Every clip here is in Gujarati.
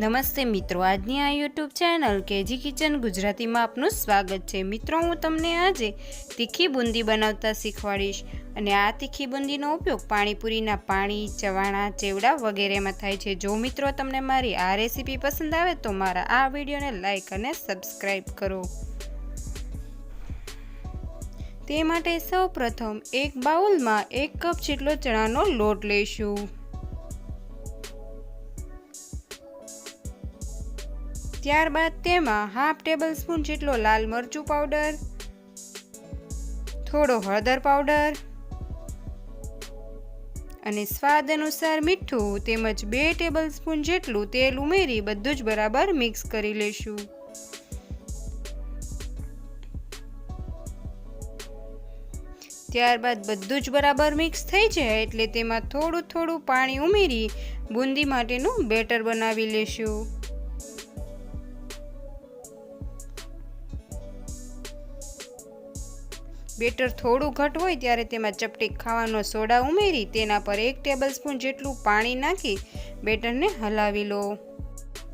નમસ્તે મિત્રો, આજની આ યુટ્યુબ ચેનલ કેજી કિચન ગુજરાતીમાં આપનું સ્વાગત છે। મિત્રો, હું તમને આજે તીખી બુંદી બનાવતા શીખવાડીશ અને આ તીખી બુંદીનો ઉપયોગ પાણીપુરીના પાણી, ચવાણા, ચેવડા વગેરેમાં થાય છે। જો મિત્રો તમને મારી આ રેસીપી પસંદ આવે તો મારા આ વિડીયોને લાઈક અને સબસ્ક્રાઈબ કરો। તે માટે સૌપ્રથમ એક બાઉલમાં 1 કપ જેટલો ચણાનો લોટ લઈશું। ત્યારબાદ તેમાં હાફ ટેબલ સ્પૂન જેટલો લાલ મરચું પાવડર, થોડો હળદર પાવડર અને સ્વાદ અનુસાર મીઠું તેમજ 2 ટેબલ સ્પૂન જેટલું તેલ ઉમેરી બધું જ બરાબર મિક્સ કરી લેશું। ત્યારબાદ બધું જ બરાબર મિક્સ થઈ જાય એટલે તેમાં થોડું થોડું પાણી ઉમેરી બુંદી માટેનું બેટર બનાવી લેશું। બેટર થોડું ઘટ હોય ત્યારે તેમાં ચપટી ખાવાનો સોડા ઉમેરી તેના પર 1 ટેબલ સ્પૂન જેટલું પાણી નાખી બેટરને હલાવી લો।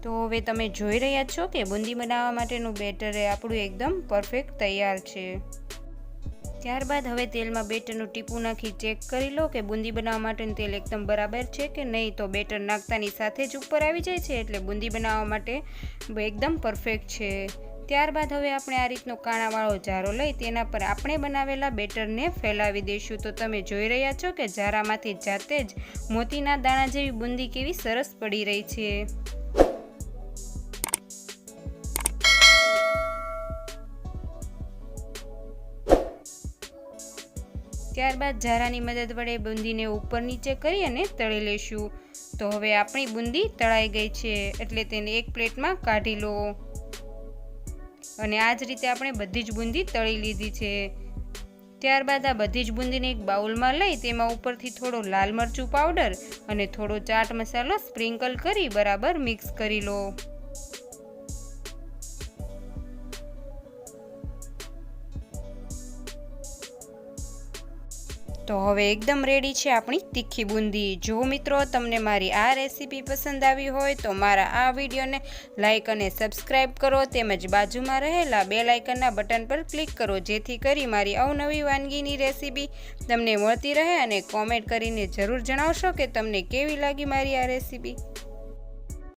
તો હવે તમે જોઈ રહ્યા છો કે બુંદી બનાવવા માટેનું બેટર આપણું એકદમ પરફેક્ટ તૈયાર છે। ત્યારબાદ હવે તેલમાં બેટરનું ટીપું નાખી ચેક કરી લો કે બુંદી બનાવવા માટેનું તેલ એકદમ બરાબર છે કે નહીં। તો બેટર નાખતાની સાથે જ ઉપર આવી જાય છે એટલે બુંદી બનાવવા માટે એકદમ પરફેક્ટ છે। ત્યારબાદ હવે આપણે આ રીતનો કાણાવાળો જારો લઈ તેના પર આપણે બનાવેલા બેટરને ફેલાવી દઈશું। તો તમે જોઈ રહ્યા છો કે જારામાંથી જાતે જ મોતીના દાણા જેવી બુંદી કેવી સરસ પડી રહી છે। ત્યારબાદ જારાની મદદ વડે બુંદીને ઉપર નીચે કરી અને તળી લેશું। તો હવે આપણી બુંદી તળાઈ ગઈ છે એટલે તેને એક પ્લેટમાં કાઢી લો અને આ જ રીતે આપણે બધી જ બુંદી તળી લીધી છે। ત્યારબાદ આ બધી જ બુંદીને એક બાઉલમાં લઈ તેમાં ઉપરથી થોડો લાલ મરચું પાવડર અને થોડો ચાટ મસાલો સ્પ્રિંકલ કરી બરાબર મિક્સ કરી લો। તો હવે એકદમ રેડી છે આપણી તીખી બુંદી। જો મિત્રો તમને મારી આ રેસીપી પસંદ આવી હોય તો મારા આ વિડીયોને લાઈક અને સબસ્ક્રાઈબ કરો તેમજ બાજુમાં રહેલા બેલ આઇકનના બટન પર ક્લિક કરો જેથી કરી મારી અવનવી વાનગીની રેસીપી તમને મળતી રહે અને કોમેન્ટ કરીને જરૂર જણાવશો કે તમને કેવી લાગી મારી આ રેસીપી।